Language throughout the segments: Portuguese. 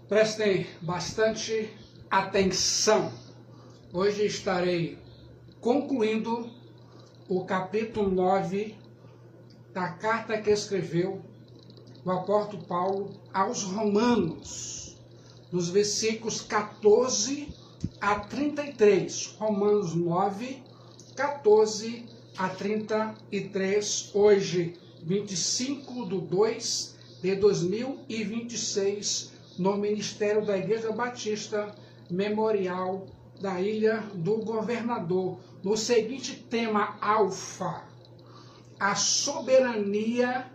Prestem bastante atenção. Hoje estarei concluindo o capítulo 9 da carta que escreveu o apóstolo Paulo aos Romanos, nos versículos 14 a 33. Romanos 9, 14 a 33. Hoje, 25/2/2026, no Ministério da Igreja Batista Memorial da Ilha do Governador, no seguinte tema alfa: a soberania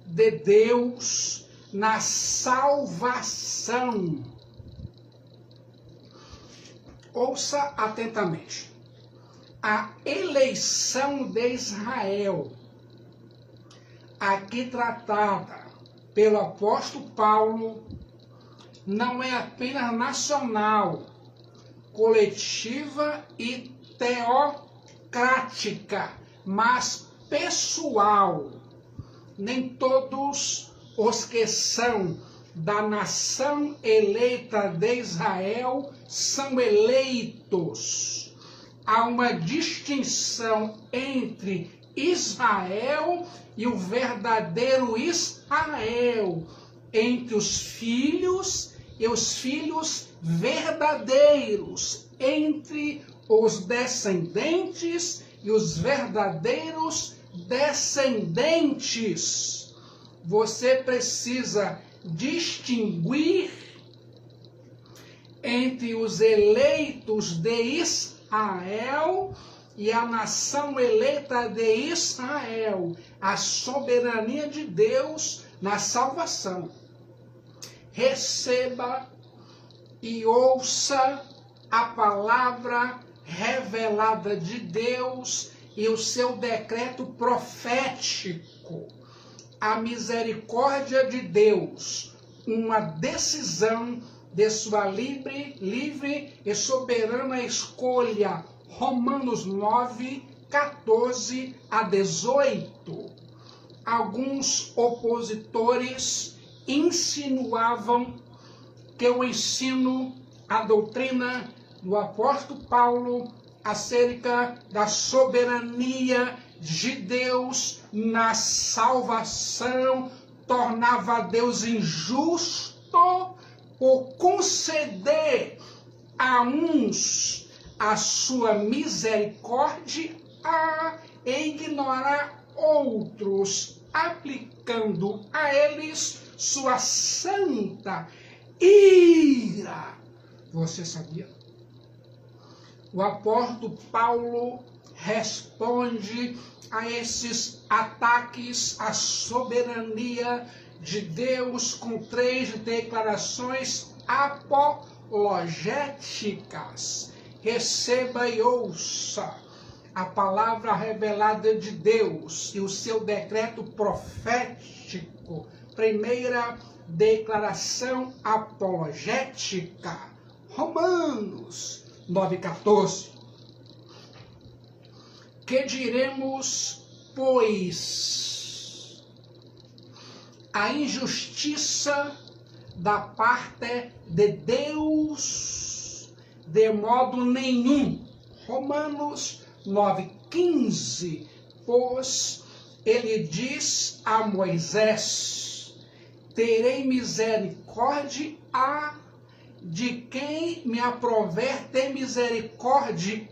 de Deus na salvação. Ouça atentamente. A eleição de Israel, aqui tratada pelo apóstolo Paulo, não é apenas nacional, coletiva e teocrática, mas pessoal. Nem todos os que são da nação eleita de Israel são eleitos. Há uma distinção entre Israel e o verdadeiro Israel, entre os filhos e os filhos verdadeiros, entre os descendentes e os verdadeiros descendentes. Você precisa distinguir entre os eleitos de Israel e a nação eleita de Israel, a soberania de Deus na salvação. Receba e ouça a palavra revelada de Deus e o seu decreto profético. A misericórdia de Deus, uma decisão de sua livre e soberana escolha. Romanos 9, 14 a 18. Alguns opositores insinuavam que o ensino, a doutrina do apóstolo Paulo acerca da soberania de Deus na salvação tornava Deus injusto por conceder a uns a sua misericórdia e ignorar outros, aplicando a eles sua santa ira. Você sabia? O apóstolo Paulo responde a esses ataques à soberania de Deus com 3 declarações apologéticas. Receba e ouça a palavra revelada de Deus e o seu decreto profético. Primeira declaração apologética, Romanos 9,14. Que diremos, pois? A injustiça da parte de Deus, de modo nenhum. Romanos 9,15. Pois ele diz a Moisés: terei misericórdia de quem me aprover ter misericórdia,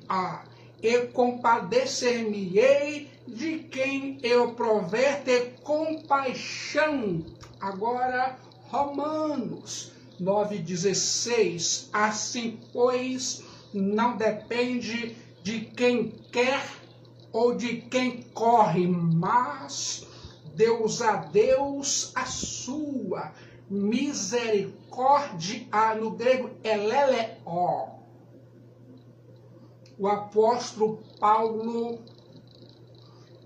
e compadecer-me-ei de quem eu prover ter compaixão. Agora, Romanos 9,16. Assim, pois, não depende de quem quer ou de quem corre, mas Deus a Deus a sua misericórdia, no grego eleleo. O apóstolo Paulo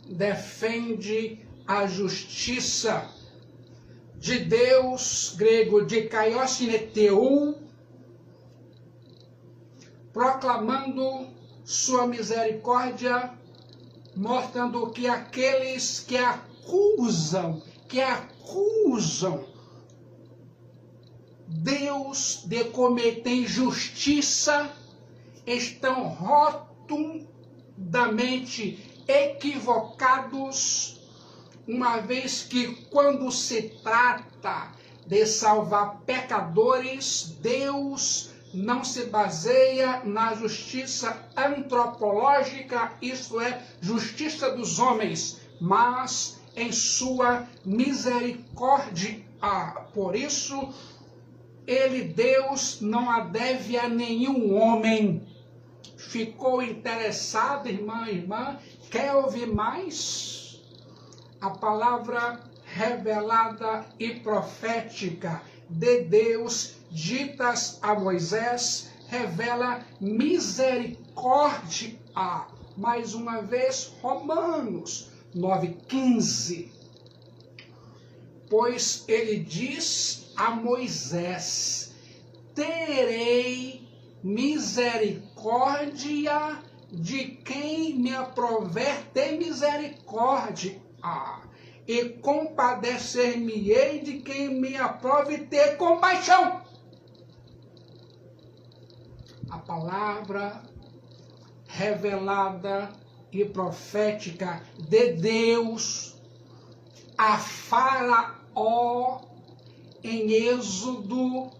defende a justiça de Deus, grego de kaiosneteu, proclamando sua misericórdia, mostrando que aqueles que acusam Deus de cometer injustiça estão rotundamente equivocados, uma vez que quando se trata de salvar pecadores, Deus não se baseia na justiça antropológica, isto é, justiça dos homens, mas em sua misericórdia. Por isso, Deus, não a deve a nenhum homem. Ficou interessado, irmã? Quer ouvir mais? A palavra revelada e profética de Deus, ditas a Moisés, revela misericórdia. Mais uma vez, Romanos 9,15. Pois ele diz a Moisés: terei misericórdia de quem me aprover ter misericórdia, e compadecer-me-ei de quem me aprove ter compaixão. A palavra revelada e profética de Deus a Faraó em Êxodo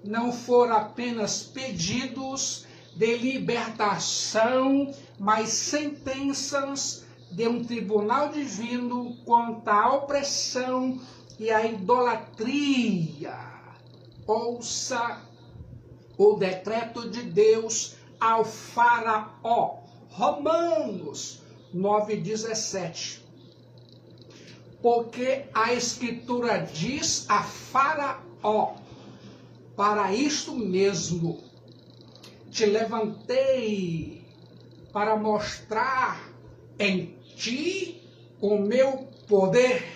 não foram apenas pedidos de libertação, mas sentenças de um tribunal divino quanto à opressão e à idolatria. Ouça o decreto de Deus ao Faraó. Romanos 9,17. Porque a Escritura diz a Faraó: para isto mesmo te levantei, para mostrar em ti o meu poder,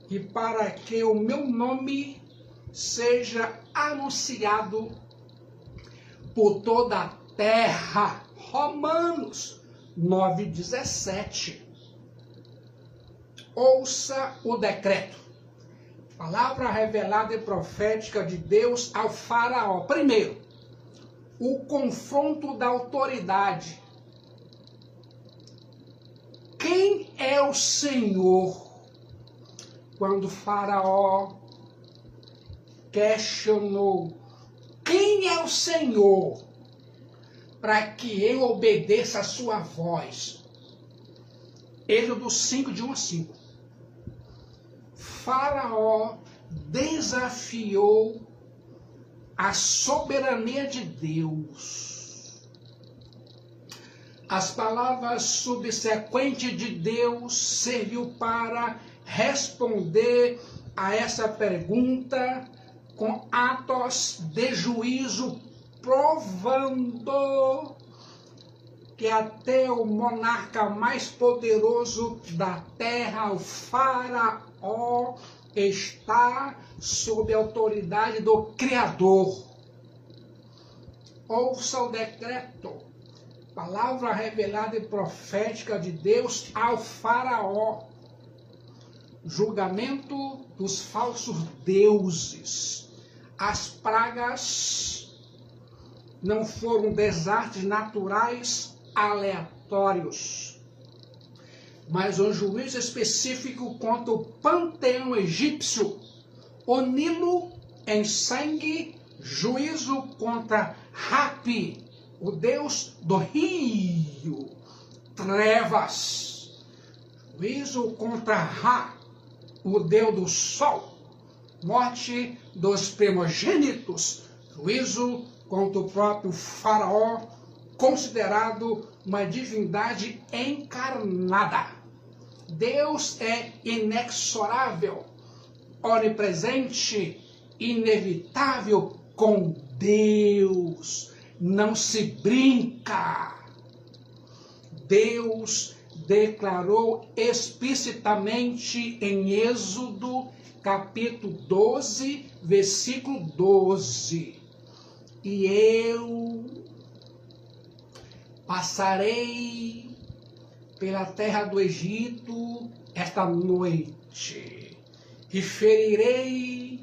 e para que o meu nome seja anunciado por toda a terra. Romanos 9,17. Ouça o decreto. Palavra revelada e profética de Deus ao Faraó. Primeiro, o confronto da autoridade. Quem é o Senhor? Quando Faraó questionou: quem é o Senhor para que eu obedeça a sua voz? Êxodo 5, de 1 a 5. Faraó desafiou a soberania de Deus. As palavras subsequentes de Deus serviu para responder a essa pergunta com atos de juízo, provando que até o monarca mais poderoso da terra, o Faraó, está sob a autoridade do Criador. Ouça o decreto, palavra revelada e profética de Deus ao Faraó. Julgamento dos falsos deuses. As pragas não foram desastres naturais aleatórios, mas um juízo específico contra o panteão egípcio, o Nilo em sangue, juízo contra Hapi, o deus do rio, trevas, juízo contra Ra, o deus do sol, morte dos primogênitos, juízo contra o próprio Faraó, considerado uma divindade encarnada. Deus é inexorável, onipresente, inevitável. Com Deus não se brinca. Deus declarou explicitamente em Êxodo, capítulo 12, versículo 12. E eu passarei pela terra do Egito esta noite, e ferirei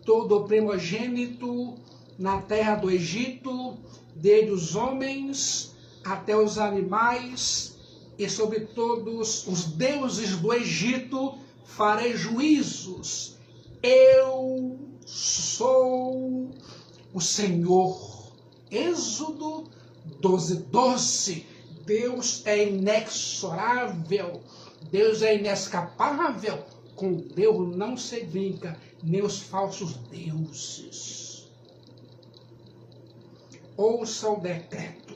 todo primogênito na terra do Egito, desde os homens até os animais, e sobre todos os deuses do Egito farei juízos. Eu sou o Senhor. Êxodo 12:12. Deus é inexorável, Deus é inescapável. Com Deus não se brinca, nem os falsos deuses. Ouça o decreto,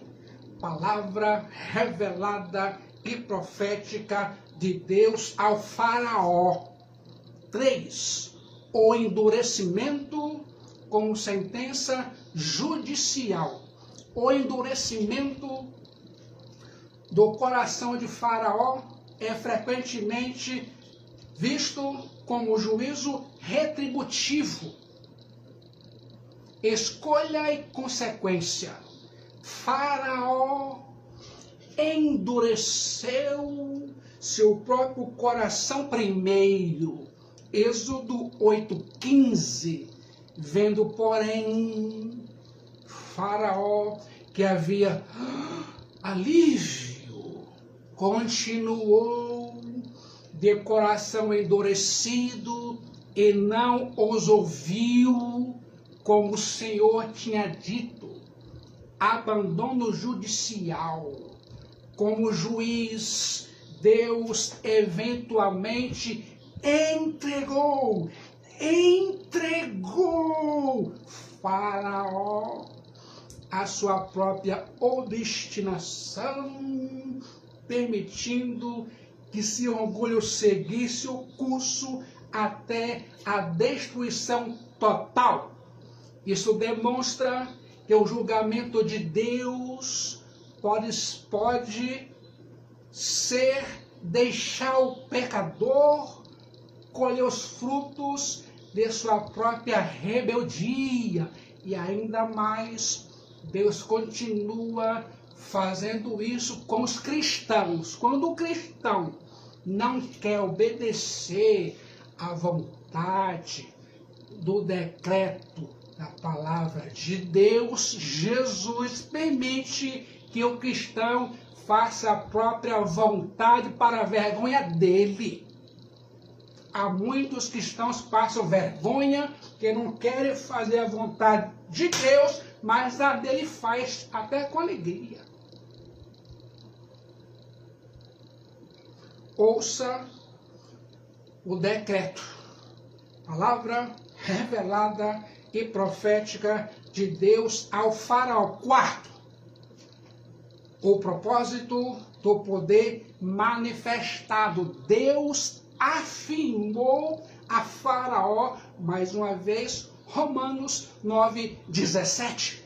palavra revelada e profética de Deus ao faraó. 3. O endurecimento como sentença judicial. O endurecimento do coração de faraó é frequentemente visto como juízo retributivo. Escolha e consequência. Faraó endureceu seu próprio coração primeiro. Êxodo 8:15. Vendo, porém, Faraó que havia alívio, continuou de coração endurecido e não os ouviu, como o Senhor tinha dito. Abandono judicial. Como juiz, Deus eventualmente entregou Faraó a sua própria obstinação, permitindo que seu orgulho seguisse o curso até a destruição total. Isso demonstra que o julgamento de Deus pode ser deixar o pecador colher os frutos de sua própria rebeldia. E ainda mais, Deus continua fazendo isso com os cristãos. Quando o cristão não quer obedecer à vontade do decreto da palavra de Deus, Jesus permite que o cristão faça a própria vontade para a vergonha dele. Há muitos cristãos que passam vergonha, que não querem fazer a vontade de Deus, mas a dele faz até com alegria. Ouça o decreto, palavra revelada e profética de Deus ao faraó. 4. O propósito do poder manifestado. Deus afirmou a Faraó, mais uma vez, Romanos 9:17.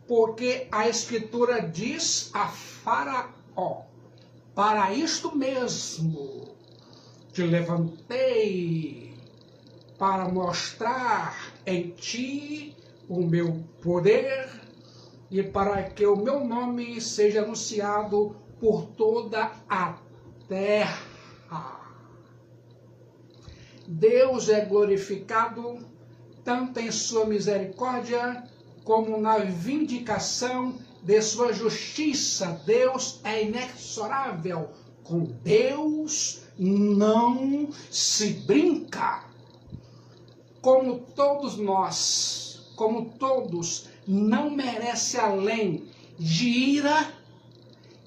Porque a Escritura diz a Faraó: para isto mesmo te levantei, para mostrar em ti o meu poder e para que o meu nome seja anunciado por toda a terra. Deus é glorificado tanto em sua misericórdia como na vindicação de sua justiça. Deus é inexorável. Com Deus não se brinca. Como todos não merece além de ira,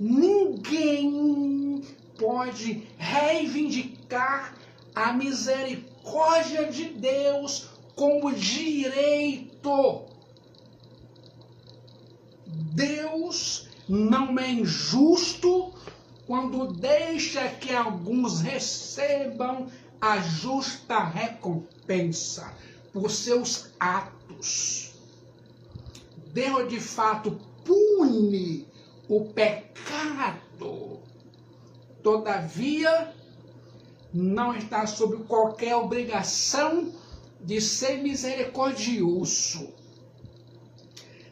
ninguém pode reivindicar a misericórdia de Deus como direito. Deus não é injusto quando deixa que alguns recebam a justa recompensa por seus atos. Deus de fato pune o pecado. Todavia, não está sob qualquer obrigação de ser misericordioso.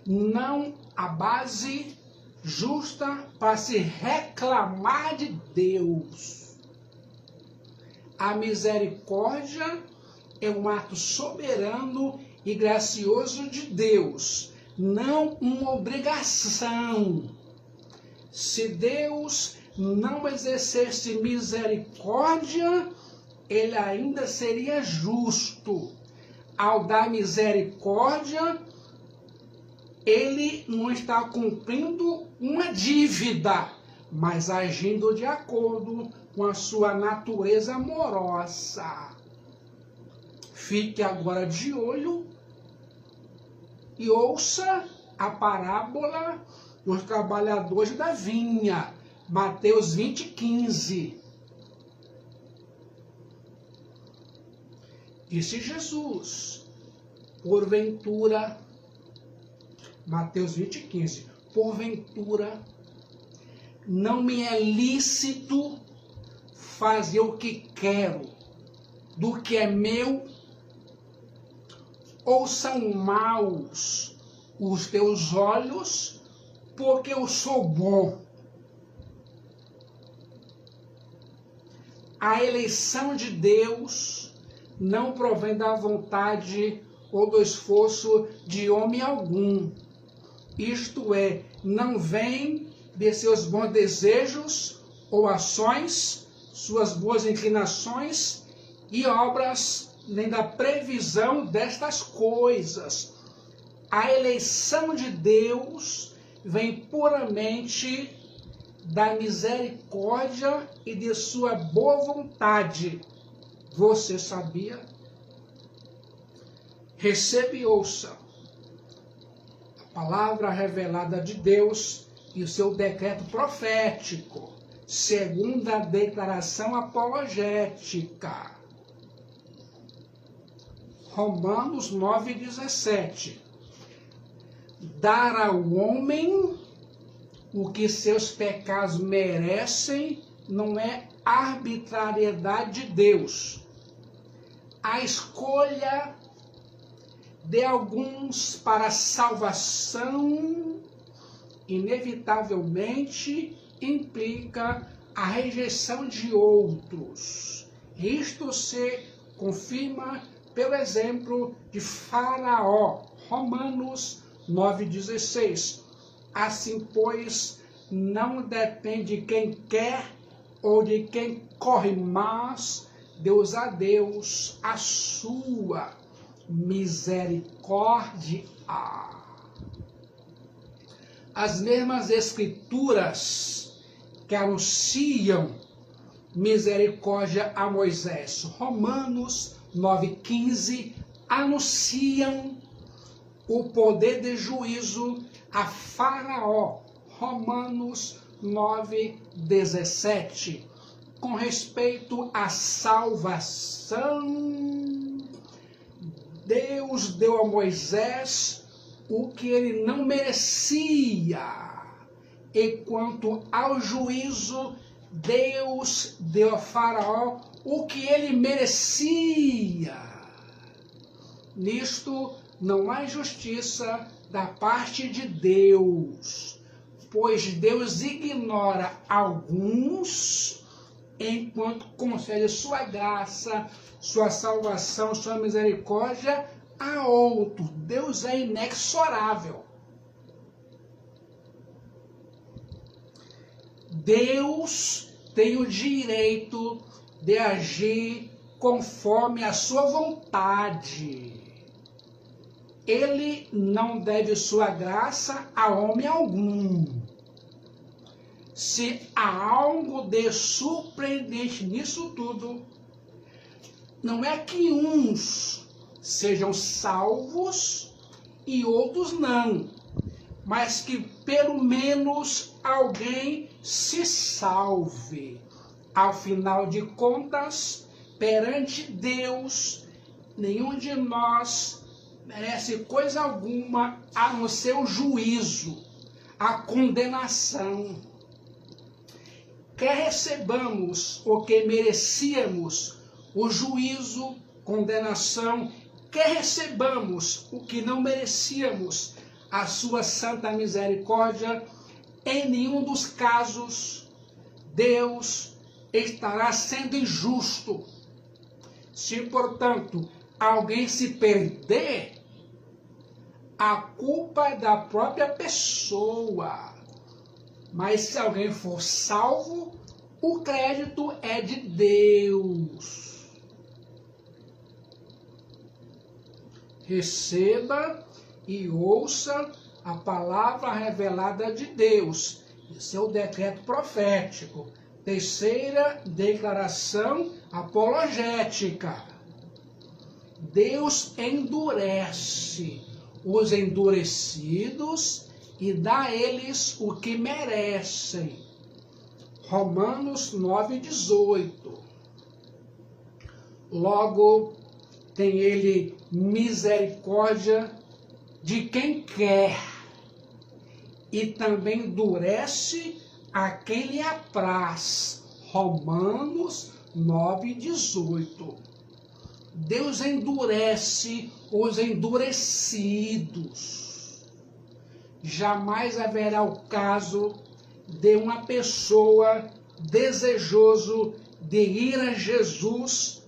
Não há base justa para se reclamar de Deus. A misericórdia é um ato soberano e gracioso de Deus, não uma obrigação. Se Deus não exercesse misericórdia, ele ainda seria justo. Ao dar misericórdia, ele não está cumprindo uma dívida, mas agindo de acordo com a sua natureza amorosa. Fique agora de olho e ouça a parábola dos trabalhadores da vinha, Mateus 20:15. Disse Jesus, porventura, Mateus 20:15, porventura, não me é lícito fazer o que quero do que é meu? Ou são maus os teus olhos, porque eu sou bom? A eleição de Deus não provém da vontade ou do esforço de homem algum. Isto é, não vem de seus bons desejos ou ações, suas boas inclinações e obras, nem da previsão destas coisas. A eleição de Deus vem puramente da misericórdia e de sua boa vontade. Você sabia? Receba e ouça a palavra revelada de Deus e o seu decreto profético, segundo a declaração apologética. Romanos 9:17. Dar ao homem o que seus pecados merecem não é arbitrariedade de Deus. A escolha de alguns para a salvação inevitavelmente implica a rejeição de outros. Isto se confirma pelo exemplo de Faraó, Romanos 9:16. Assim, pois, não depende de quem quer ou de quem corre, mas Deus a Deus a sua misericórdia. As mesmas escrituras que anunciam misericórdia a Moisés, Romanos 9:15, anunciam o poder de juízo a Faraó, Romanos 9:17. Com respeito à salvação, Deus deu a Moisés o que ele não merecia. E quanto ao juízo, Deus deu a Faraó o que ele merecia. Nisto não há justiça da parte de Deus, pois Deus ignora alguns, enquanto concede sua graça, sua salvação, sua misericórdia a outros. Deus é inexorável. Deus tem o direito de agir conforme a sua vontade. Ele não deve sua graça a homem algum. Se há algo de surpreendente nisso tudo, não é que uns sejam salvos e outros não, mas que pelo menos alguém se salve. Ao final de contas, perante Deus, nenhum de nós merece coisa alguma a não ser o juízo, a condenação. Quer recebamos o que merecíamos, o juízo, condenação, quer recebamos o que não merecíamos, a sua santa misericórdia, em nenhum dos casos Deus estará sendo injusto. Se, portanto, alguém se perder, a culpa é da própria pessoa. Mas se alguém for salvo, o crédito é de Deus. Receba e ouça a palavra revelada de Deus. Esse é o decreto profético. Terceira declaração apologética. Deus endurece os endurecidos e dá a eles o que merecem. Romanos 9:18. Logo, tem ele misericórdia de quem quer e também endurece a quem lhe apraz. Romanos 9:18. Deus endurece os endurecidos. Jamais haverá o caso de uma pessoa desejoso de ir a Jesus,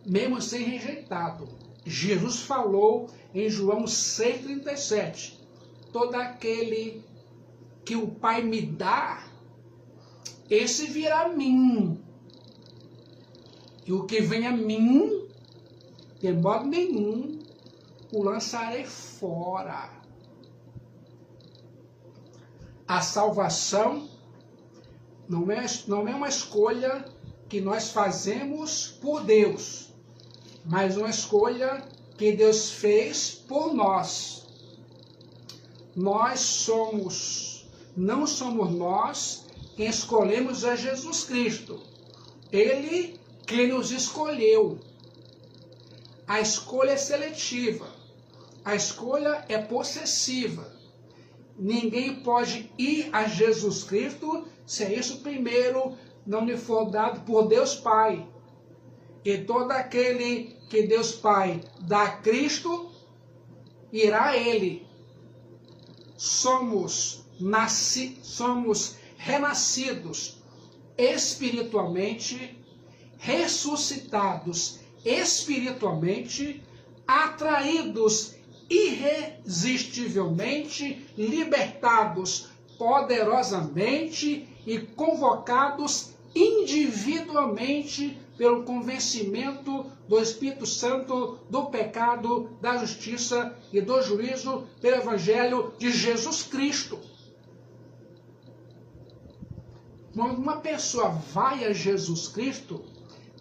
mesmo sem rejeitado. Jesus falou em João 6,37, todo aquele que o Pai me dá, esse virá a mim. E o que vem a mim, de modo nenhum, o lançarei fora. A salvação não é uma escolha que nós fazemos por Deus, mas uma escolha que Deus fez por nós. Não somos nós quem escolhemos a Jesus Cristo. Ele quem nos escolheu. A escolha é seletiva. A escolha é possessiva. Ninguém pode ir a Jesus Cristo se isso primeiro não lhe for dado por Deus Pai. E todo aquele que Deus Pai dá a Cristo, irá a Ele. Somos renascidos espiritualmente, ressuscitados espiritualmente, atraídos irresistivelmente, libertados poderosamente e convocados individualmente pelo convencimento do Espírito Santo do pecado, da justiça e do juízo pelo Evangelho de Jesus Cristo. Quando uma pessoa vai a Jesus Cristo,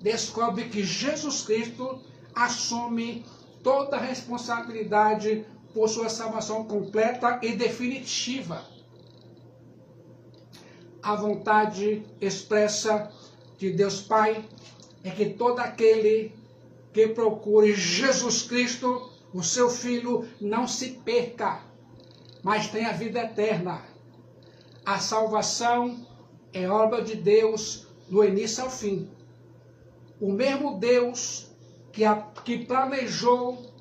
descobre que Jesus Cristo assume toda a responsabilidade por sua salvação completa e definitiva. A vontade expressa de Deus Pai é que todo aquele que procure Jesus Cristo, o seu Filho, não se perca, mas tenha vida eterna. A salvação é obra de Deus do início ao fim. O mesmo Deus que planejou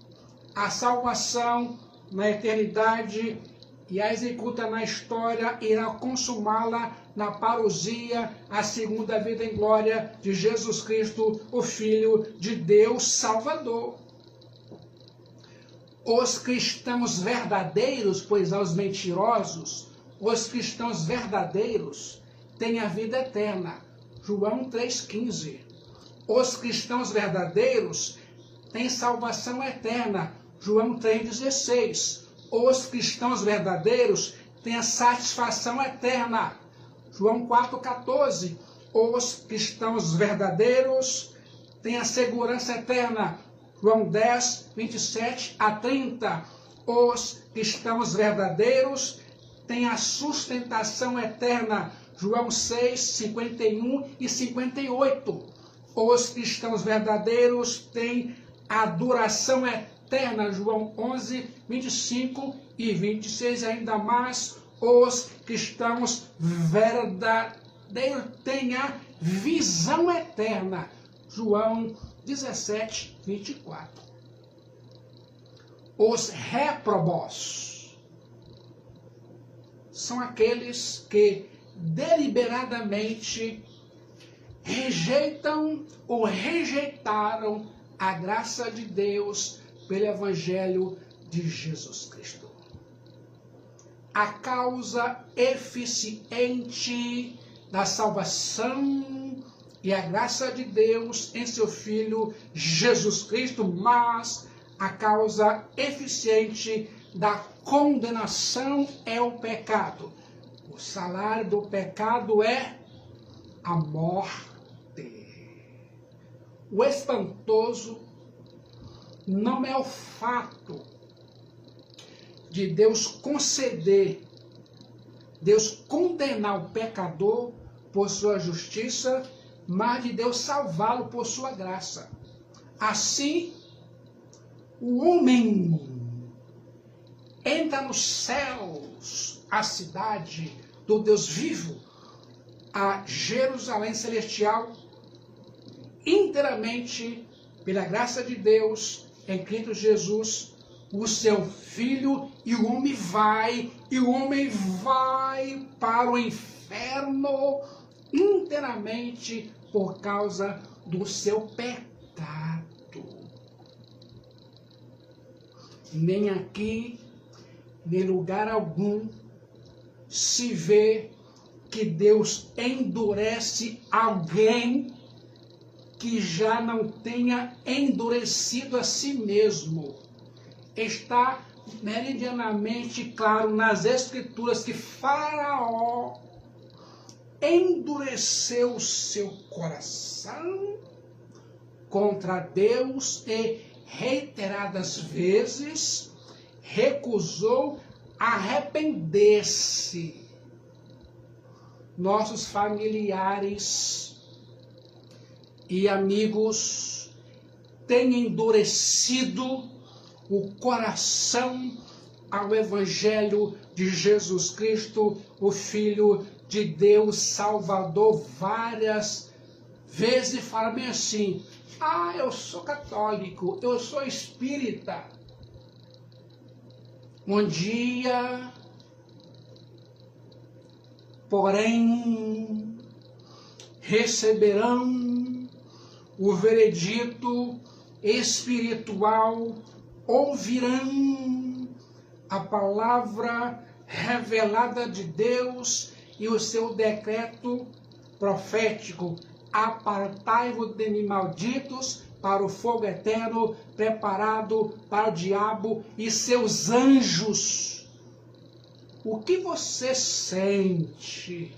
a salvação na eternidade e a executa na história, irá consumá-la na parousia, a segunda vida em glória de Jesus Cristo, o Filho de Deus Salvador. Os cristãos verdadeiros, pois aos mentirosos, os cristãos verdadeiros têm a vida eterna. João 3,15. Os cristãos verdadeiros têm salvação eterna. João 3,16. Os cristãos verdadeiros têm a satisfação eterna. João 4,14. Os cristãos verdadeiros têm a segurança eterna. João 10, 27 a 30. Os cristãos verdadeiros têm a sustentação eterna. João 6, 51 e 58. Os cristãos verdadeiros têm a duração eterna. João 11, 25 e 26. E ainda mais, os cristãos verdadeiros têm a visão eterna. João 17, 24. Os réprobos são aqueles que deliberadamente rejeitam ou rejeitaram a graça de Deus pelo Evangelho de Jesus Cristo. A causa eficiente da salvação e a graça de Deus em seu Filho Jesus Cristo, mas a causa eficiente da condenação é o pecado. O salário do pecado é a morte. O espantoso não é o fato de Deus conceder, Deus condenar o pecador por sua justiça, mas de Deus salvá-lo por sua graça. Assim, o homem entra nos céus, a cidade do Deus vivo, a Jerusalém celestial, inteiramente pela graça de Deus em Cristo Jesus, o seu Filho, e o homem vai para o inferno inteiramente por causa do seu pecado. Nem aqui, nem lugar algum, se vê que Deus endurece alguém que já não tenha endurecido a si mesmo. Está meridianamente claro nas Escrituras que Faraó endureceu o seu coração contra Deus e reiteradas vezes recusou arrepender-se. Nossos familiares e amigos têm endurecido o coração ao Evangelho de Jesus Cristo, o Filho de Deus Salvador, várias vezes fala bem assim: eu sou católico, eu sou espírita. Um dia, porém, receberão o veredito espiritual, ouvirão a palavra revelada de Deus e o seu decreto profético: apartai-vos de mim, malditos, para o fogo eterno preparado para o diabo e seus anjos. O que você sente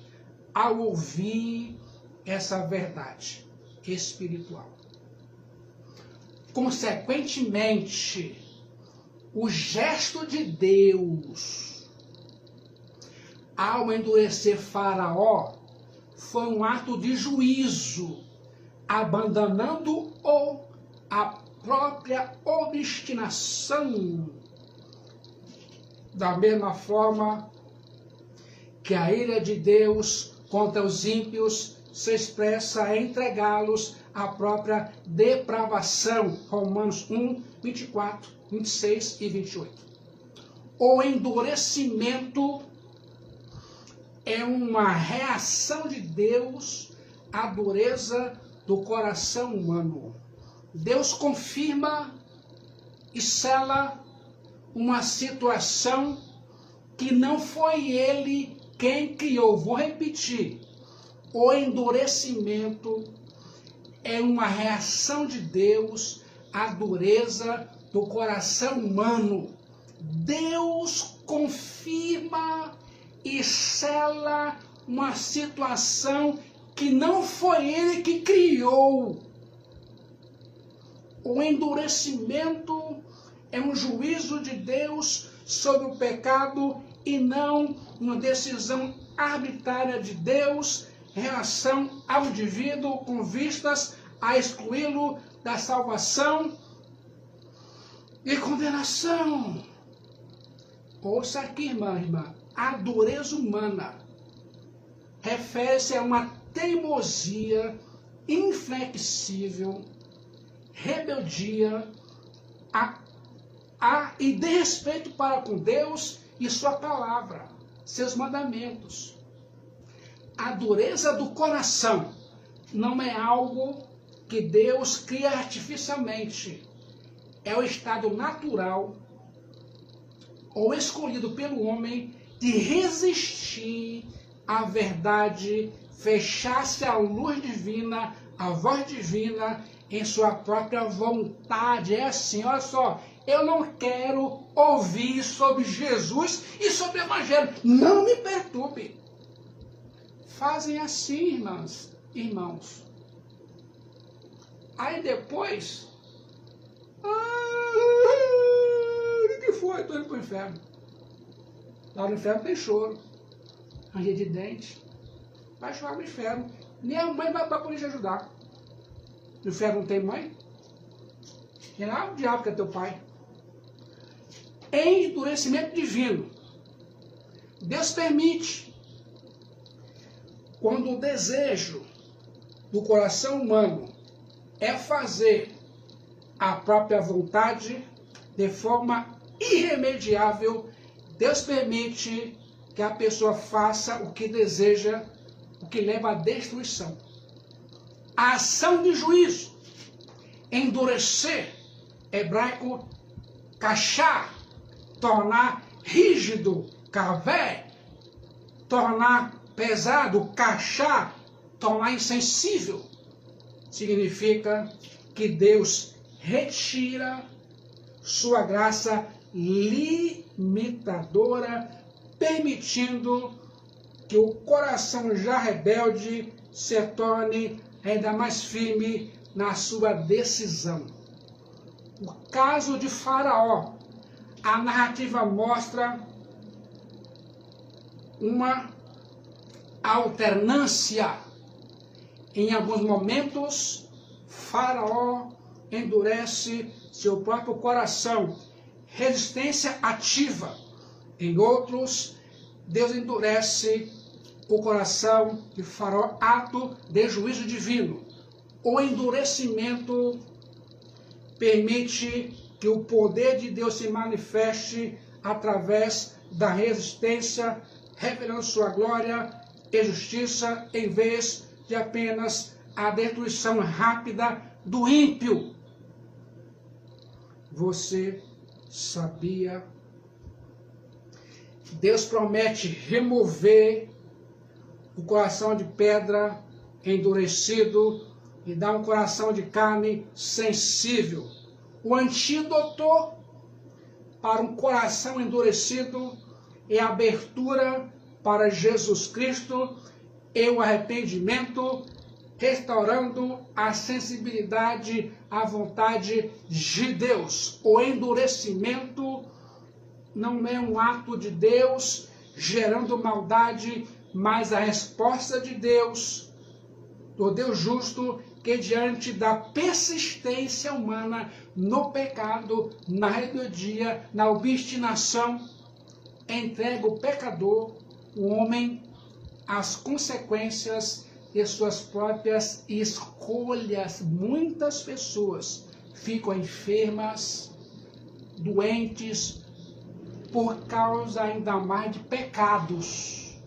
ao ouvir essa verdade espiritual? Consequentemente, o gesto de Deus ao endurecer Faraó foi um ato de juízo, abandonando a própria obstinação. Da mesma forma que a ira de Deus contra os ímpios se expressa em entregá-los à própria depravação. Romanos 1, 24, 26 e 28. O endurecimento é uma reação de Deus à dureza do coração humano. Deus confirma e sela uma situação que não foi Ele quem criou. Vou repetir. O endurecimento é uma reação de Deus à dureza do coração humano. Deus confirma e sela uma situação que não foi Ele que criou. O endurecimento é um juízo de Deus sobre o pecado e não uma decisão arbitrária de Deus em relação ao indivíduo com vistas a excluí-lo da salvação e condenação. Ouça aqui, irmã, a dureza humana refere-se a uma teimosia inflexível, rebeldia e desrespeito para com Deus e sua palavra, seus mandamentos. A dureza do coração não é algo que Deus cria artificialmente. É o estado natural ou escolhido pelo homem de resistir à verdade, fechar-se à luz divina, à voz divina, em sua própria vontade. É assim, olha só, eu não quero ouvir sobre Jesus e sobre o Evangelho. Não me perturbe. Fazem assim, irmãos. Aí depois, o que foi? Estou indo para o inferno. Lá no inferno tem choro, ranger de dente, vai chorar no inferno. Nem a mãe vai poder te ajudar. No inferno não tem mãe? E lá o diabo que é teu pai. Endurecimento divino. Deus permite. Quando o desejo do coração humano é fazer a própria vontade de forma irremediável, Deus permite que a pessoa faça o que deseja, o que leva à destruição. A ação de juízo, endurecer, hebraico, kashá, tornar rígido, kavé, tornar pesado, kashá, tornar insensível, significa que Deus retira sua graça limitadora, permitindo que o coração já rebelde se torne ainda mais firme na sua decisão. O caso de Faraó, a narrativa mostra uma alternância. Em alguns momentos, Faraó endurece seu próprio coração, resistência ativa. Em outros, Deus endurece o coração de Faraó, ato de juízo divino. O endurecimento permite que o poder de Deus se manifeste através da resistência, revelando sua glória e justiça, em vez de apenas a destruição rápida do ímpio. Você sabia? Deus promete remover o coração de pedra endurecido e dar um coração de carne sensível. O antídoto para um coração endurecido é a abertura para Jesus Cristo e o arrependimento, restaurando a sensibilidade à vontade de Deus. O endurecimento não é um ato de Deus gerando maldade, mas a resposta de Deus, do Deus justo, que diante da persistência humana no pecado, na rebeldia, na obstinação, entrega o pecador, o homem, às consequências de suas próprias escolhas. Muitas pessoas ficam enfermas, doentes, por causa ainda mais de pecados.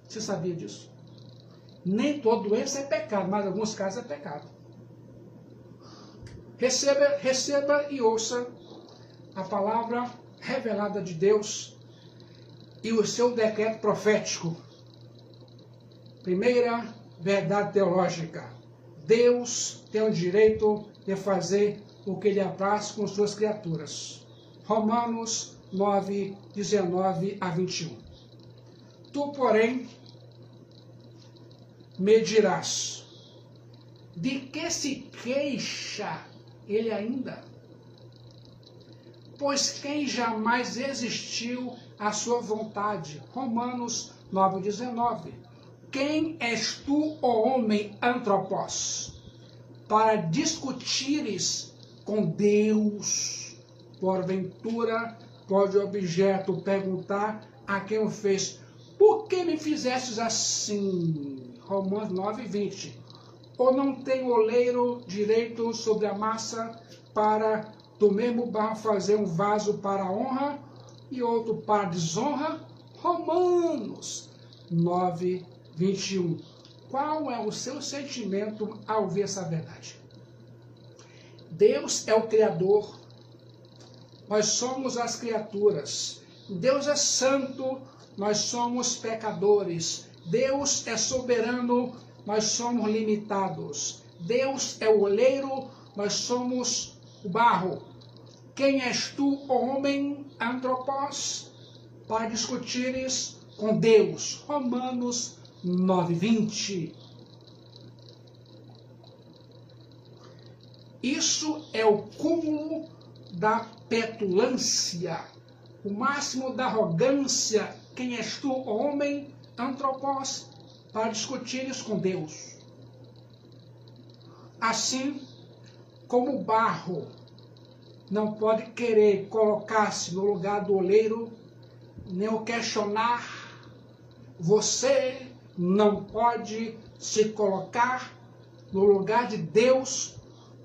Você sabia disso? Nem toda doença é pecado, mas em alguns casos é pecado. Receba e ouça a palavra revelada de Deus e o seu decreto profético. Primeira verdade teológica: Deus tem o direito de fazer o que lhe apraz com suas criaturas. Romanos 9, 19 a 21. Tu, porém, me dirás, de que se queixa ele ainda? Pois quem jamais existiu à sua vontade? Romanos 9, 19. Quem és tu, ó homem antropós, para discutires com Deus? Porventura, pode o objeto perguntar a quem o fez: por que me fizestes assim? Romanos 9, 20. Ou não tem oleiro direito sobre a massa para do mesmo barro fazer um vaso para a honra e outro para a desonra? Romanos 9, 21. Qual é o seu sentimento ao ouvir essa verdade? Deus é o Criador, nós somos as criaturas. Deus é santo, nós somos pecadores. Deus é soberano, nós somos limitados. Deus é o oleiro, nós somos o barro. Quem és tu, homem, antropós, para discutires com Deus? Romanos 9:20. Isso é o cúmulo da petulância, o máximo da arrogância. Quem és tu, homem, antropós, para discutires com Deus? Assim como o barro não pode querer colocar-se no lugar do oleiro, nem o questionar, você não pode se colocar no lugar de Deus,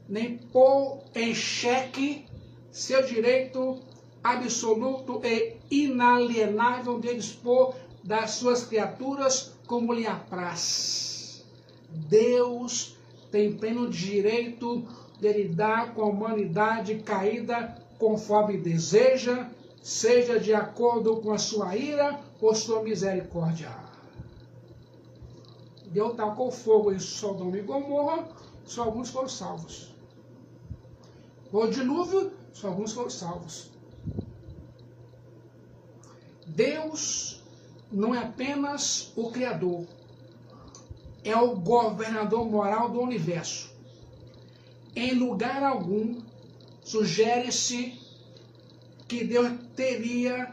nem pôr em xeque seu direito absoluto e inalienável de dispor das suas criaturas como lhe apraz. Deus tem pleno direito de lidar com a humanidade caída conforme deseja, seja de acordo com a sua ira ou sua misericórdia. Deus tacou fogo em Sodoma e Gomorra, só alguns foram salvos. O dilúvio, só alguns foram salvos. Deus não é apenas o Criador, é o governador moral do universo. Em lugar algum, sugere-se que Deus teria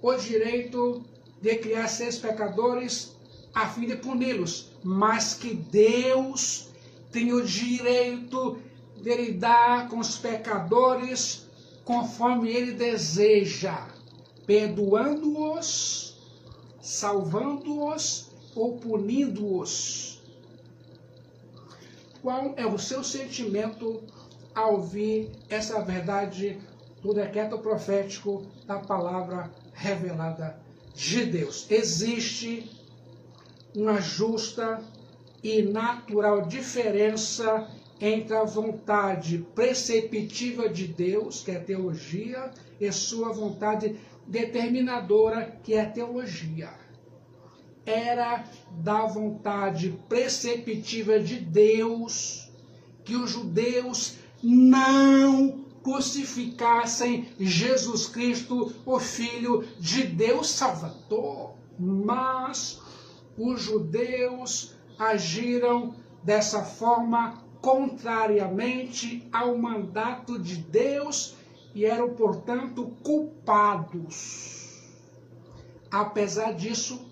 o direito de criar seres pecadores a fim de puni-los, mas que Deus tem o direito de lidar com os pecadores conforme Ele deseja, perdoando-os, salvando-os ou punindo-os. Qual é o seu sentimento ao ouvir essa verdade do decreto profético da palavra revelada de Deus? Existe uma justa e natural diferença entre a vontade preceptiva de Deus, que é a teologia, e sua vontade determinadora, que é a teologia. Era da vontade preceptiva de Deus que os judeus não crucificassem Jesus Cristo, o Filho de Deus Salvador. Mas os judeus agiram dessa forma contrariamente ao mandato de Deus e eram, portanto, culpados. Apesar disso,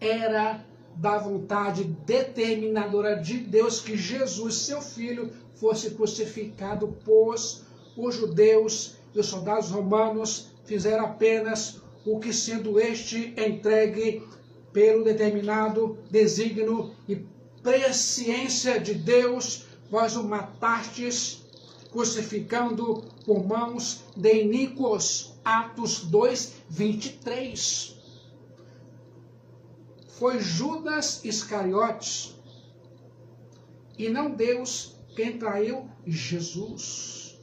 era da vontade determinadora de Deus que Jesus, seu Filho, fosse crucificado, pois os judeus e os soldados romanos fizeram apenas o que, sendo este entregue pelo determinado desígnio e presciência de Deus, vós o matastes, crucificando por mãos de iníquos. Atos 2:23. Foi Judas Iscariotes, e não Deus, quem traiu Jesus.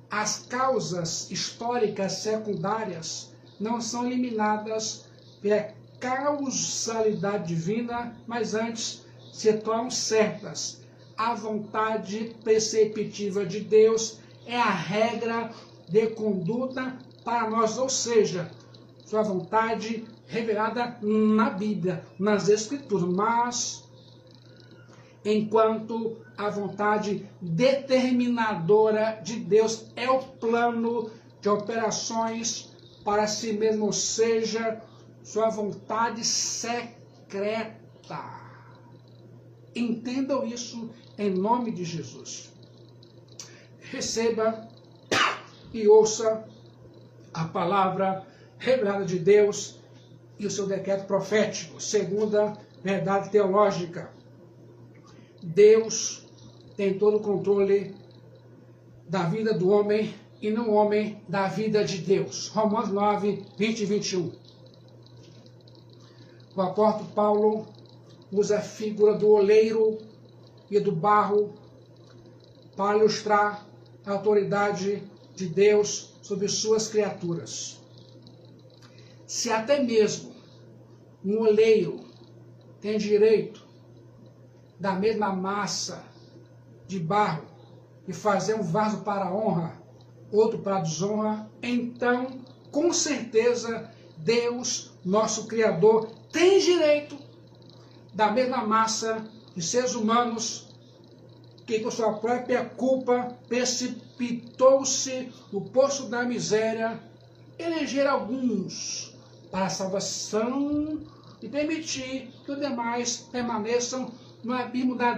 As causas históricas secundárias não são eliminadas pela causalidade divina, mas antes se tornam certas. A vontade preceptiva de Deus é a regra de conduta para nós, ou seja, sua vontade revelada na Bíblia, nas Escrituras. Mas, enquanto a vontade determinadora de Deus é o plano de operações para si mesmo, ou seja, sua vontade secreta. Entendam isso em nome de Jesus. Receba e ouça a palavra revelada de Deus e o seu decreto profético, segunda verdade teológica. Deus tem todo o controle da vida do homem e não o homem da vida de Deus. Romanos 9, 20 e 21. O apóstolo Paulo usa a figura do oleiro e do barro para ilustrar a autoridade de Deus sobre suas criaturas. Se até mesmo um oleiro tem direito da mesma massa de barro e fazer um vaso para a honra, outro para a desonra, então, com certeza, Deus, nosso Criador, tem direito da mesma massa de seres humanos que, com sua própria culpa, precipitou-se no poço da miséria, eleger alguns para a salvação e permitir que os demais permaneçam no abismo da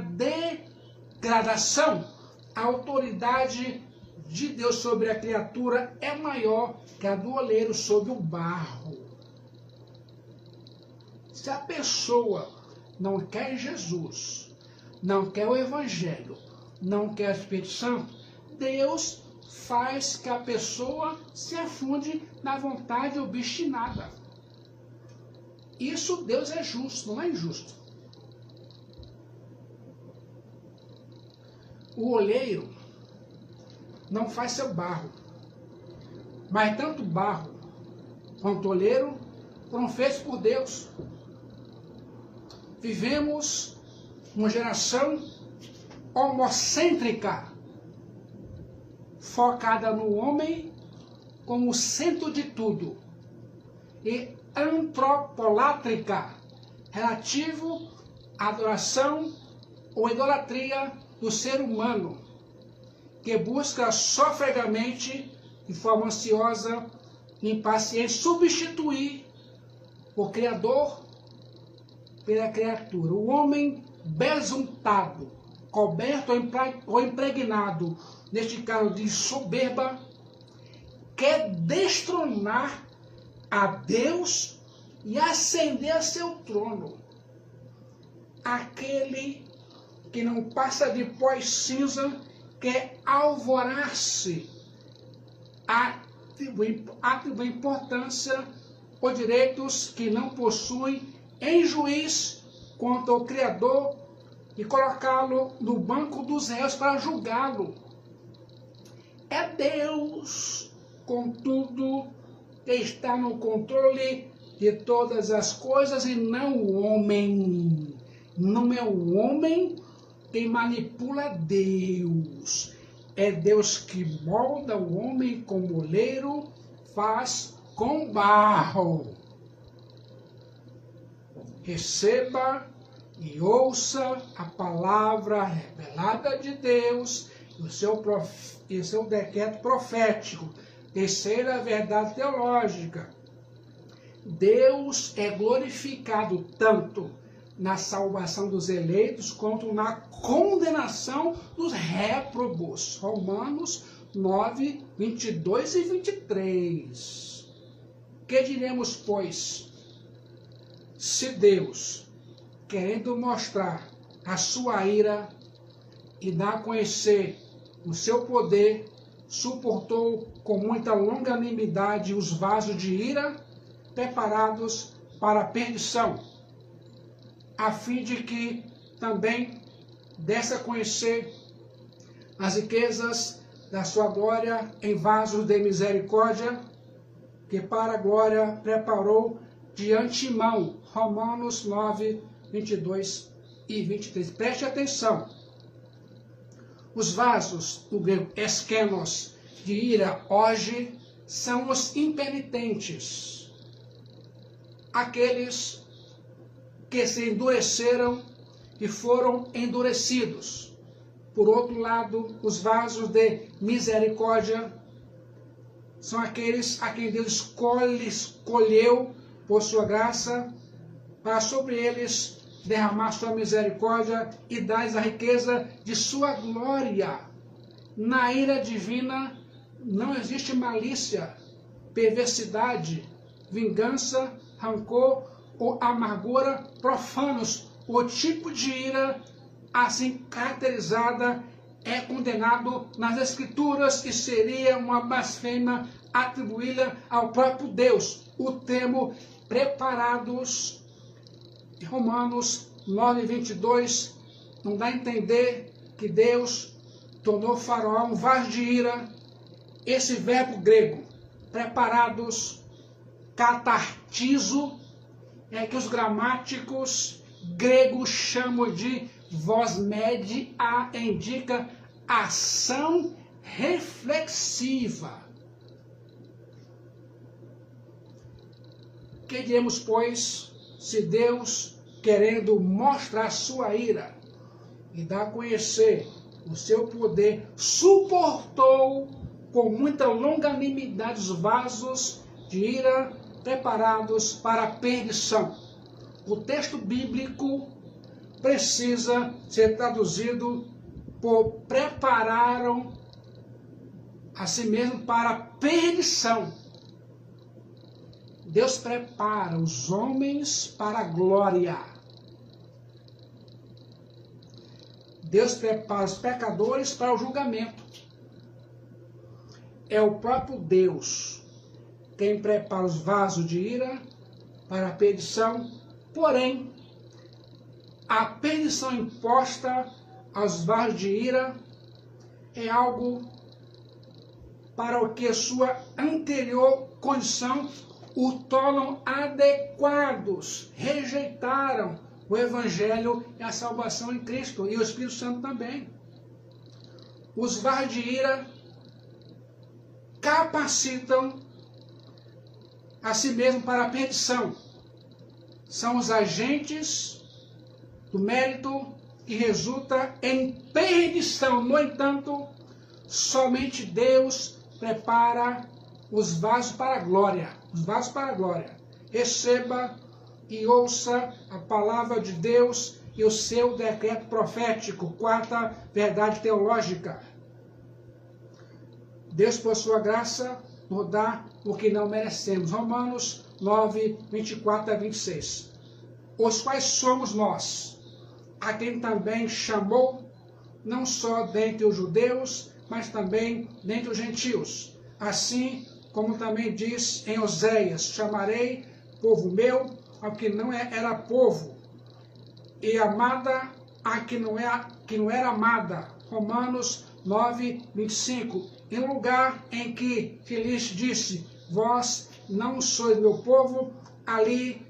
degradação. A autoridade de Deus sobre a criatura é maior que a do oleiro sobre o barro. Se a pessoa não quer Jesus, não quer o Evangelho, não quer o Espírito Santo, Deus faz que a pessoa se afunde na vontade obstinada. Isso Deus é justo, não é injusto. O oleiro não faz seu barro, mas tanto barro quanto oleiro foram feitos por Deus. Vivemos uma geração homocêntrica, focada no homem como centro de tudo, e antropolátrica, relativo à adoração ou idolatria do ser humano, que busca sofregamente, de forma ansiosa e impaciente, substituir o Criador pela criatura. O homem besuntado, coberto ou impregnado, neste caso de soberba, quer destronar a Deus e ascender a seu trono. Aquele que não passa de pó e cinza quer alvorar-se, atribuir importância ou direitos que não possui em juiz contra o Criador e colocá-lo no banco dos réus para julgá-lo. É Deus, contudo, que está no controle de todas as coisas e não o homem. Não é o homem quem manipula Deus. É Deus que molda o homem como oleiro faz com barro. Receba e ouça a palavra revelada de Deus e o seu decreto profético. Terceira verdade teológica. Deus é glorificado tanto na salvação dos eleitos quanto na condenação dos réprobos. Romanos 9, 22 e 23. Que diremos, pois? Se Deus, querendo mostrar a sua ira e dar a conhecer o seu poder, suportou com muita longanimidade os vasos de ira preparados para a perdição, a fim de que também desse a conhecer as riquezas da sua glória em vasos de misericórdia, que para a glória preparou de antemão. Romanos 9, 22 e 23. Preste atenção. Os vasos, do grego eskenos, de ira, hoje, são os impenitentes. Aqueles que se endureceram e foram endurecidos. Por outro lado, os vasos de misericórdia são aqueles a quem Deus escolheu por sua graça, para sobre eles derramar sua misericórdia e dar a riqueza de sua glória. Na ira divina não existe malícia, perversidade, vingança, rancor ou amargura profanos. O tipo de ira assim caracterizada é condenado nas Escrituras e seria uma blasfêmia atribuída ao próprio Deus. O termo preparados, Romanos 9:22, não dá a entender que Deus tornou Faraó um vaso de ira. Esse verbo grego, preparados, catartizo, é que os gramáticos gregos chamam de voz média, indica ação reflexiva. Que diremos, pois, se Deus, querendo mostrar sua ira e dar a conhecer o seu poder, suportou com muita longanimidade os vasos de ira preparados para a perdição? O texto bíblico precisa ser traduzido por prepararam a si mesmo para a perdição. Deus prepara os homens para a glória. Deus prepara os pecadores para o julgamento. É o próprio Deus quem prepara os vasos de ira para a perdição. Porém, a perdição imposta aos vasos de ira é algo para o que sua anterior condição o tornam adequados. Rejeitaram o Evangelho e a salvação em Cristo, e o Espírito Santo também. Os vasos de ira capacitam a si mesmo para a perdição. São os agentes do mérito que resulta em perdição. No entanto, somente Deus prepara os vasos para a glória. Os vasos para a glória. Receba e ouça a palavra de Deus e o seu decreto profético. Quarta verdade teológica. Deus, por sua graça, nos dá o que não merecemos. Romanos 9, 24 a 26. Os quais somos nós, a quem também chamou, não só dentre os judeus, mas também dentre os gentios. Assim como também diz em Oséias, chamarei povo meu ao que não era povo, e amada a que não era amada. Romanos 9, 25. Em lugar em que Feliz disse, vós não sois meu povo, ali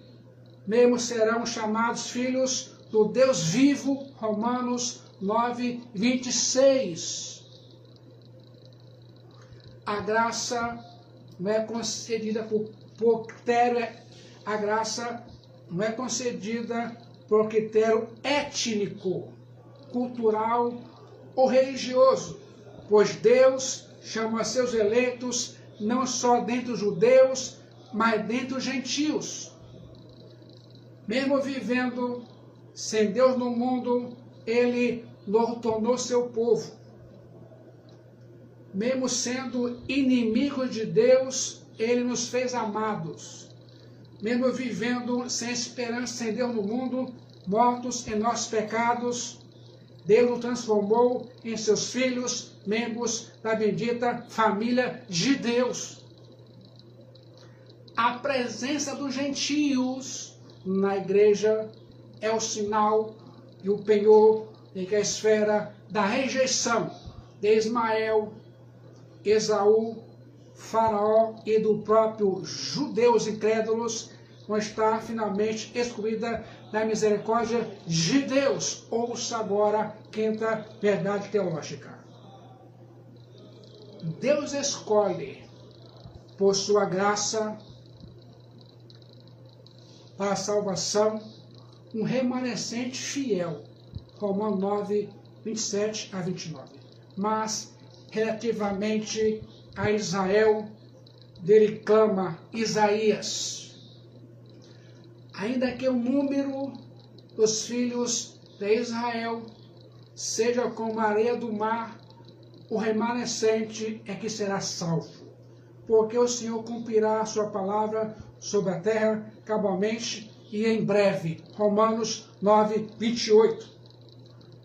mesmo serão chamados filhos do Deus vivo. Romanos 9, 26. A graça não é concedida por critério, a graça não é concedida por critério étnico, cultural ou religioso, pois Deus chama seus eleitos não só dentre os judeus, mas dentre os gentios. Mesmo vivendo sem Deus no mundo, Ele nos tornou seu povo. Mesmo sendo inimigos de Deus, Ele nos fez amados. Mesmo vivendo sem esperança, sem Deus no mundo, mortos em nossos pecados, Deus nos transformou em seus filhos, membros da bendita família de Deus. A presença dos gentios na igreja é o sinal e o penhor em que a esfera da rejeição de Ismael, Esaú, Faraó e do próprio judeus incrédulos não está finalmente excluída da misericórdia de Deus. Ouça agora a quinta verdade teológica. Deus escolhe, por sua graça, para a salvação, um remanescente fiel. Romanos 9, 27 a 29. Mas, relativamente a Israel, dele clama Isaías: ainda que o número dos filhos de Israel seja como a areia do mar, o remanescente é que será salvo, porque o Senhor cumprirá a sua palavra sobre a terra cabalmente e em breve. Romanos 9, 28.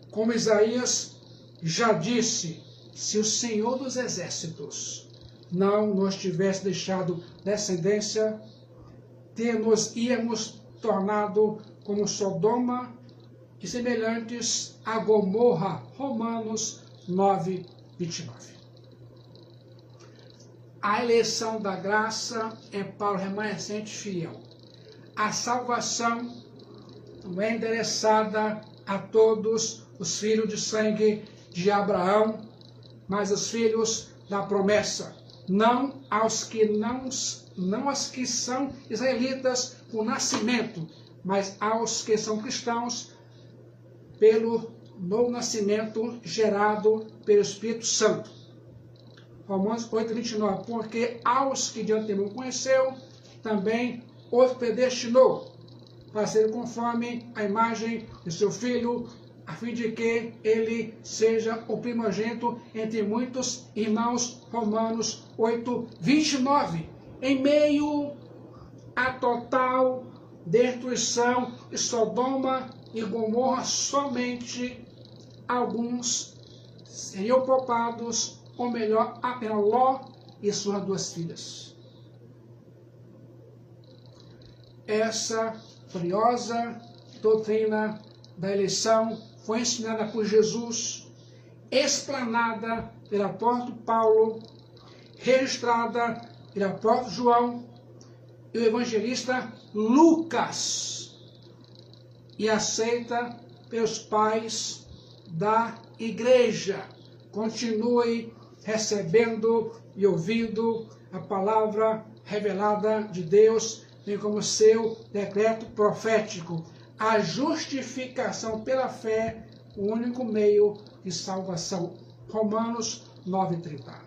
Como Isaías já disse, se o Senhor dos exércitos não nos tivesse deixado descendência, íamos tornado como Sodoma e semelhantes a Gomorra. Romanos 9, 29. A eleição da graça é para o remanescente fiel. A salvação não é endereçada a todos os filhos de sangue de Abraão, mas os filhos da promessa, não aos que são israelitas por nascimento, mas aos que são cristãos pelo novo nascimento gerado pelo Espírito Santo. Romanos 8, 29. Porque aos que de antemão conheceu, também os predestinou, para ser conforme a imagem de seu Filho, a fim de que ele seja o primogênito entre muitos irmãos. Romanos 8, 29. Em meio à total destruição de Sodoma e Gomorra, somente alguns seriam poupados, ou melhor, apenas Ló e suas duas filhas. Essa curiosa doutrina da eleição foi ensinada por Jesus, explanada pelo apóstolo Paulo, registrada pelo apóstolo João e o evangelista Lucas, e aceita pelos pais da igreja. Continue recebendo e ouvindo a palavra revelada de Deus, bem como seu decreto profético. A justificação pela fé, o único meio de salvação. Romanos 9:30.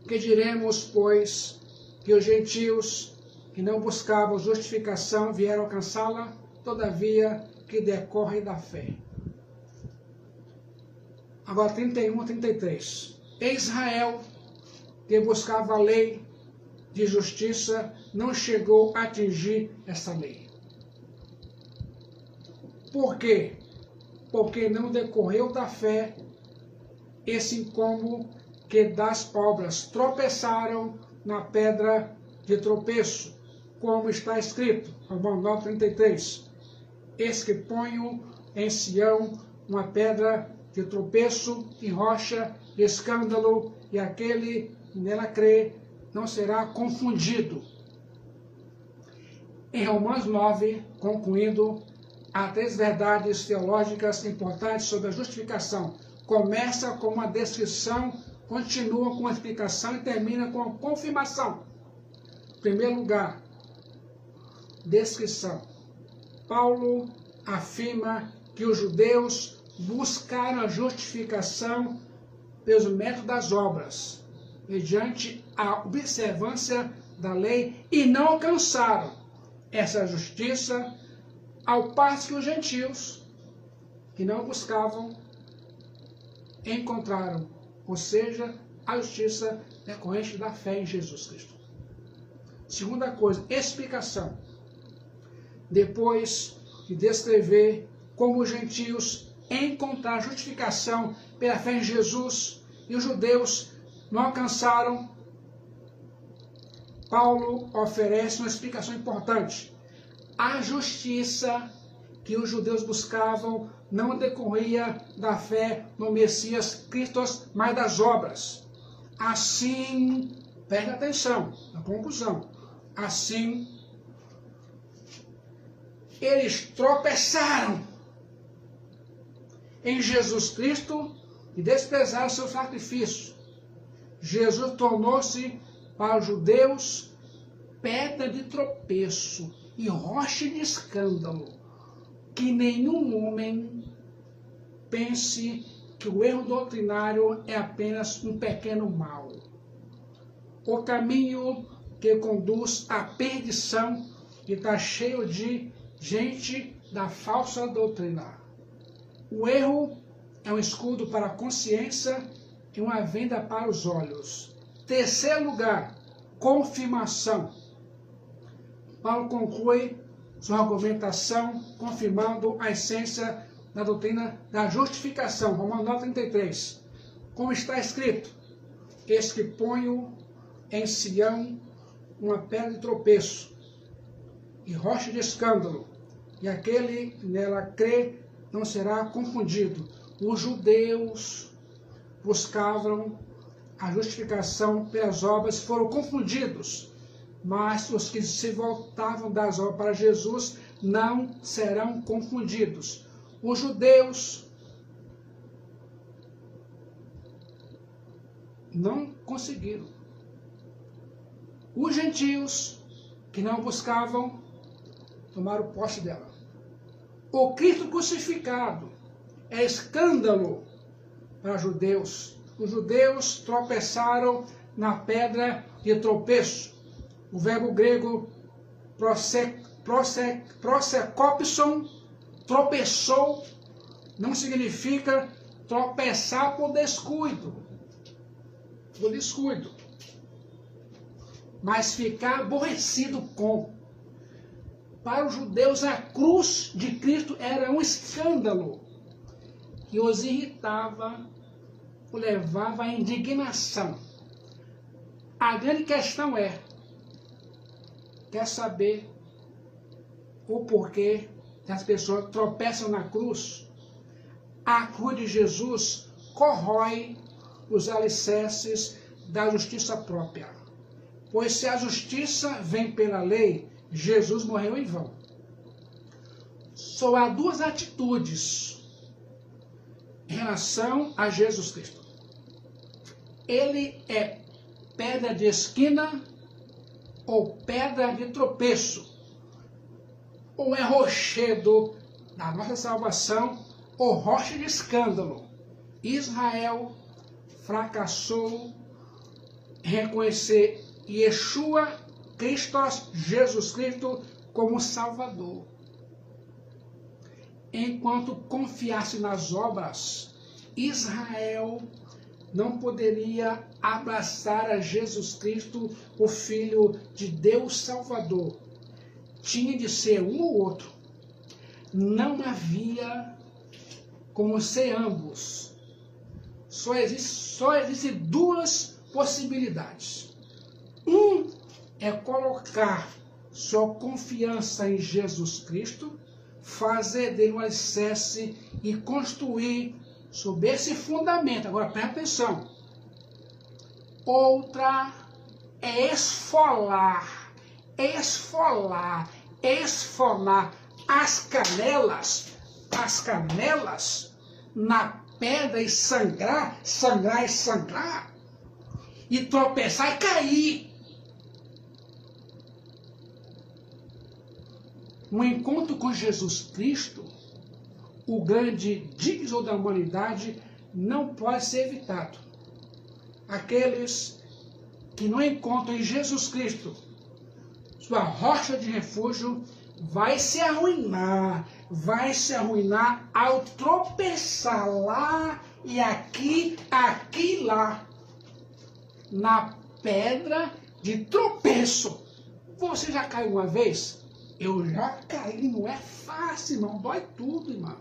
Que diremos, pois, que os gentios que não buscavam justificação vieram alcançá-la, todavia que decorre da fé. Agora 31, 33. Israel, que buscava a lei de justiça, não chegou a atingir essa lei. Por quê? Porque não decorreu da fé, esse incômodo que das obras tropeçaram na pedra de tropeço, como está escrito, Romanos 9, 33. Eis que ponho em Sião uma pedra de tropeço e rocha de escândalo, e aquele que nela crê não será confundido. Em Romanos 9, concluindo, há três verdades teológicas importantes sobre a justificação. Começa com uma descrição, continua com uma explicação e termina com a confirmação. Em primeiro lugar, descrição. Paulo afirma que os judeus buscaram a justificação pelos métodos das obras, mediante a observância da lei, e não alcançaram essa justiça, ao passo que os gentios, que não buscavam, encontraram, ou seja, a justiça decorrente da fé em Jesus Cristo. Segunda coisa, explicação. Depois de descrever como os gentios encontraram justificação pela fé em Jesus e os judeus não alcançaram, Paulo oferece uma explicação importante. A justiça que os judeus buscavam não decorria da fé no Messias Cristo, mas das obras. Assim, preste atenção na conclusão, assim eles tropeçaram em Jesus Cristo e desprezaram seu sacrifício. Jesus tornou-se para os judeus pedra de tropeço e rocha de escândalo, que nenhum homem pense que o erro doutrinário é apenas um pequeno mal. O caminho que conduz à perdição está cheio de gente da falsa doutrina. O erro é um escudo para a consciência e uma venda para os olhos. Terceiro lugar, confirmação. Paulo conclui sua argumentação confirmando a essência da doutrina da justificação. Romanos 9:33. Como está escrito, eis que ponho em Sião uma pedra de tropeço e rocha de escândalo, e aquele que nela crê não será confundido. Os judeus buscavam a justificação pelas obras, foram confundidos, mas os que se voltavam das obras para Jesus não serão confundidos. Os judeus não conseguiram. Os gentios que não buscavam tomaram posse dela. O Cristo crucificado é escândalo para os judeus. Os judeus tropeçaram na pedra de tropeço. O verbo grego prosekopson, tropeçou, não significa tropeçar por descuido. Mas ficar aborrecido com. Para os judeus, a cruz de Cristo era um escândalo que os irritava, o levava à indignação. A grande questão é, quer saber o porquê que as pessoas tropeçam na cruz? A cruz de Jesus corrói os alicerces da justiça própria. Pois se a justiça vem pela lei, Jesus morreu em vão. Só há duas atitudes em relação a Jesus Cristo. Ele é pedra de esquina ou pedra de tropeço, ou é rochedo da nossa salvação, ou rocha de escândalo. Israel fracassou em reconhecer Yeshua, Christos, Jesus Cristo, como Salvador. Enquanto confiasse nas obras, Israel não poderia abraçar a Jesus Cristo, o Filho de Deus Salvador. Tinha de ser um ou outro. Não havia como ser ambos. Só existem duas possibilidades. Um é colocar sua confiança em Jesus Cristo, fazer dele um alicerce e construir sobre esse fundamento. Agora presta atenção. Outra é esfolar as canelas na pedra e sangrar, e tropeçar e cair. Um encontro com Jesus Cristo, o grande divisor da humanidade, não pode ser evitado. Aqueles que não encontram em Jesus Cristo sua rocha de refúgio, vai se arruinar ao tropeçar lá e aqui e lá, na pedra de tropeço. Você já caiu uma vez? Eu já caí, não é fácil, irmão, dói tudo, irmão.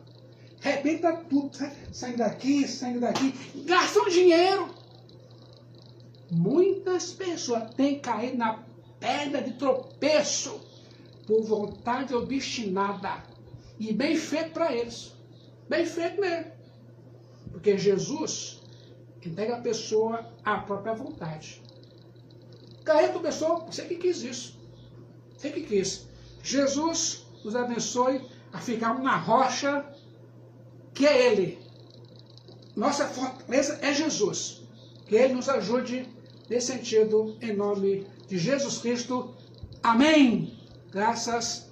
Rebenta tudo, saindo daqui, gastam dinheiro. Muitas pessoas têm caído na pedra de tropeço por vontade obstinada. E bem feito para eles. Bem feito mesmo. Porque Jesus entrega a pessoa à própria vontade. Caiu a pessoa, você que quis isso. Você que quis. Jesus nos abençoe a ficar na rocha que é Ele. Nossa fortaleza é Jesus. Que Ele nos ajude nesse sentido, em nome de Jesus Cristo. Amém. Graças